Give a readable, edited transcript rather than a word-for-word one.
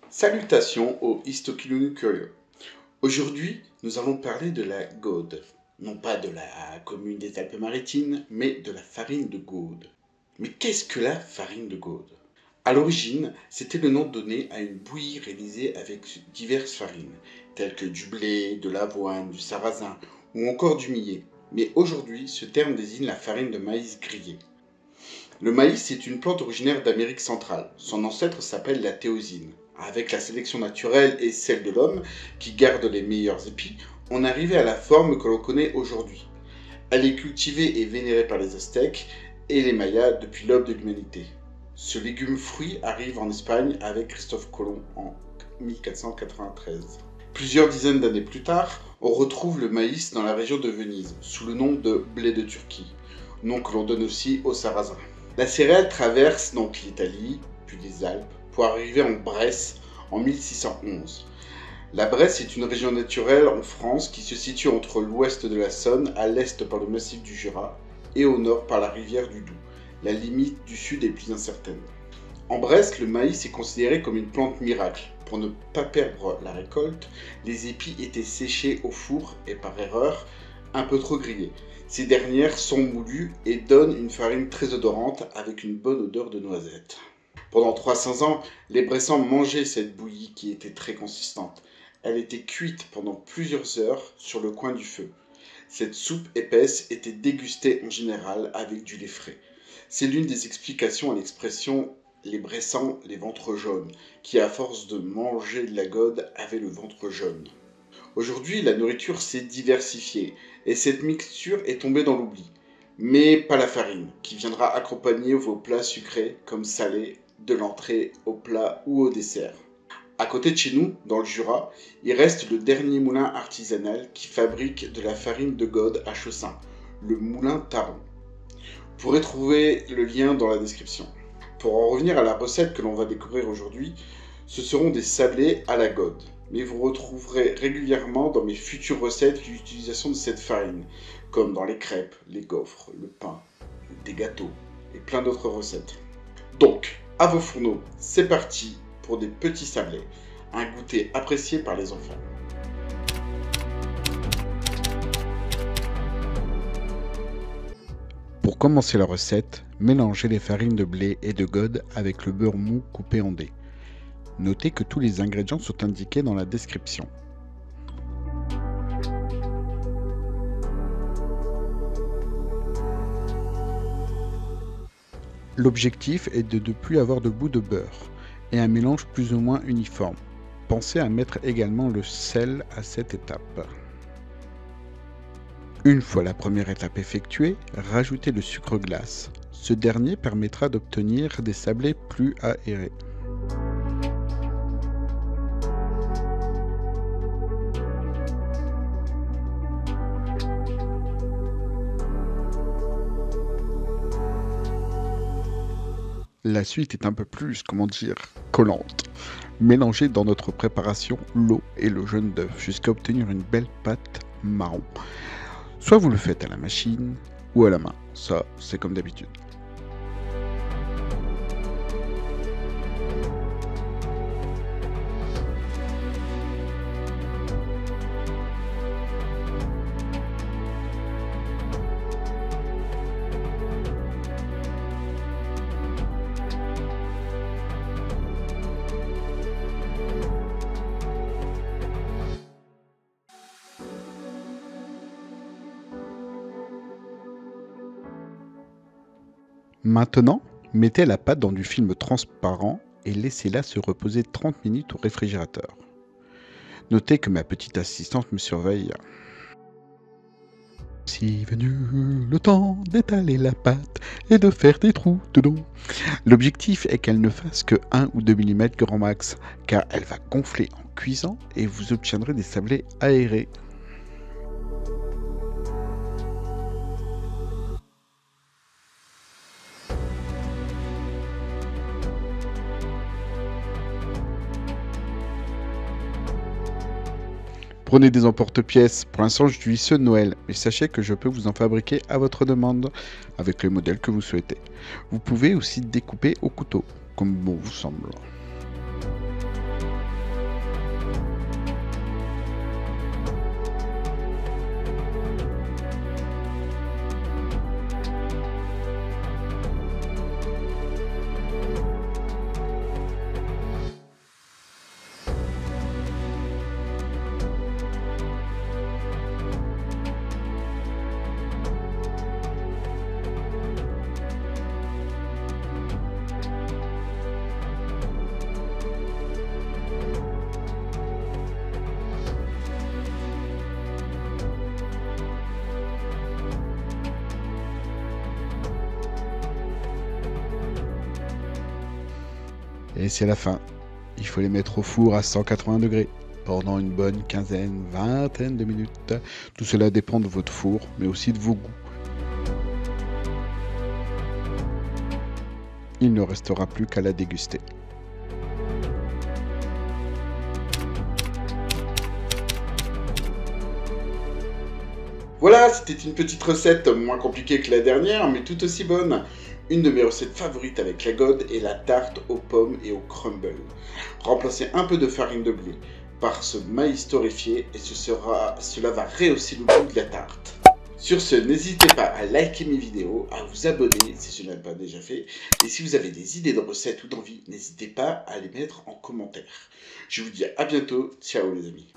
Salutations aux Histokilunu curieux. Aujourd'hui, nous allons parler de la Gaude. Non pas de la commune des Alpes-Maritimes, mais de la farine de Gaude. Mais qu'est-ce que la farine de Gaude? À l'origine, c'était le nom donné à une bouillie réalisée avec diverses farines, telles que du blé, de l'avoine, du sarrasin ou encore du millet. Mais aujourd'hui, ce terme désigne la farine de maïs grillée. Le maïs est une plante originaire d'Amérique centrale. Son ancêtre s'appelle la théosine. Avec la sélection naturelle et celle de l'homme, qui garde les meilleurs épis, on arrivait à la forme que l'on connaît aujourd'hui. Elle est cultivée et vénérée par les Aztèques et les Mayas depuis l'aube de l'humanité. Ce légume-fruit arrive en Espagne avec Christophe Colomb en 1493. Plusieurs dizaines d'années plus tard, on retrouve le maïs dans la région de Venise, sous le nom de blé de Turquie, nom que l'on donne aussi au sarrasin. La céréale traverse donc l'Italie, puis les Alpes, pour arriver en Bresse en 1611. La Bresse est une région naturelle en France qui se situe entre l'ouest de la Saône, à l'est par le massif du Jura, et au nord par la rivière du Doubs. La limite du sud est plus incertaine. En Bresse, le maïs est considéré comme une plante miracle. Pour ne pas perdre la récolte, les épis étaient séchés au four et par erreur, un peu trop grillés. Ces dernières sont moulues et donnent une farine très odorante avec une bonne odeur de noisette. Pendant 300 ans, les Bressans mangeaient cette bouillie qui était très consistante. Elle était cuite pendant plusieurs heures sur le coin du feu. Cette soupe épaisse était dégustée en général avec du lait frais. C'est l'une des explications à l'expression « les Bressans, les ventres jaunes », qui à force de manger de la Gaude avaient le ventre jaune. Aujourd'hui, la nourriture s'est diversifiée et cette mixture est tombée dans l'oubli. Mais pas la farine, qui viendra accompagner vos plats sucrés comme salés, de l'entrée au plat ou au dessert. À côté de chez nous, dans le Jura, il reste le dernier moulin artisanal qui fabrique de la farine de Gaude à Chaussin, le moulin Taron. Vous pourrez trouver le lien dans la description. Pour en revenir à la recette que l'on va découvrir aujourd'hui, ce seront des sablés à la Gaude. Mais vous retrouverez régulièrement dans mes futures recettes l'utilisation de cette farine, comme dans les crêpes, les gaufres, le pain, des gâteaux et plein d'autres recettes. Donc, à vos fourneaux, c'est parti pour des petits sablés, un goûter apprécié par les enfants. Pour commencer la recette, mélangez les farines de blé et de Gaude avec le beurre mou coupé en dés. Notez que tous les ingrédients sont indiqués dans la description. L'objectif est de ne plus avoir de bout de beurre et un mélange plus ou moins uniforme. Pensez à mettre également le sel à cette étape. Une fois la première étape effectuée, rajoutez le sucre glace. Ce dernier permettra d'obtenir des sablés plus aérés. La suite est un peu plus, collante. Mélangez dans notre préparation l'eau et le jaune d'œuf jusqu'à obtenir une belle pâte marron. Soit vous le faites à la machine ou à la main, ça c'est comme d'habitude. Maintenant, mettez la pâte dans du film transparent et laissez-la se reposer 30 minutes au réfrigérateur. Notez que ma petite assistante me surveille. Si venu le temps d'étaler la pâte et de faire des trous dedans. L'objectif est qu'elle ne fasse que 1 ou 2 mm grand max, car elle va gonfler en cuisant et vous obtiendrez des sablés aérés. Prenez des emporte-pièces. Pour l'instant, j'utilise ceux de Noël, mais sachez que je peux vous en fabriquer à votre demande, avec le modèle que vous souhaitez. Vous pouvez aussi découper au couteau. comme bon vous semble. Et c'est la fin. Il faut les mettre au four à 180 degrés pendant une bonne quinzaine, vingtaine de minutes. Tout cela dépend de votre four, mais aussi de vos goûts. Il ne restera plus qu'à la déguster. Voilà, c'était une petite recette moins compliquée que la dernière, mais tout aussi bonne. Une de mes recettes favorites avec la Gode est la tarte aux pommes et au crumble. Remplacez un peu de farine de blé par ce maïs torréfié et cela va rehausser le goût de la tarte. Sur ce, n'hésitez pas à liker mes vidéos, à vous abonner si ce n'est pas déjà fait. Et si vous avez des idées de recettes ou d'envie, n'hésitez pas à les mettre en commentaire. Je vous dis à bientôt, ciao les amis.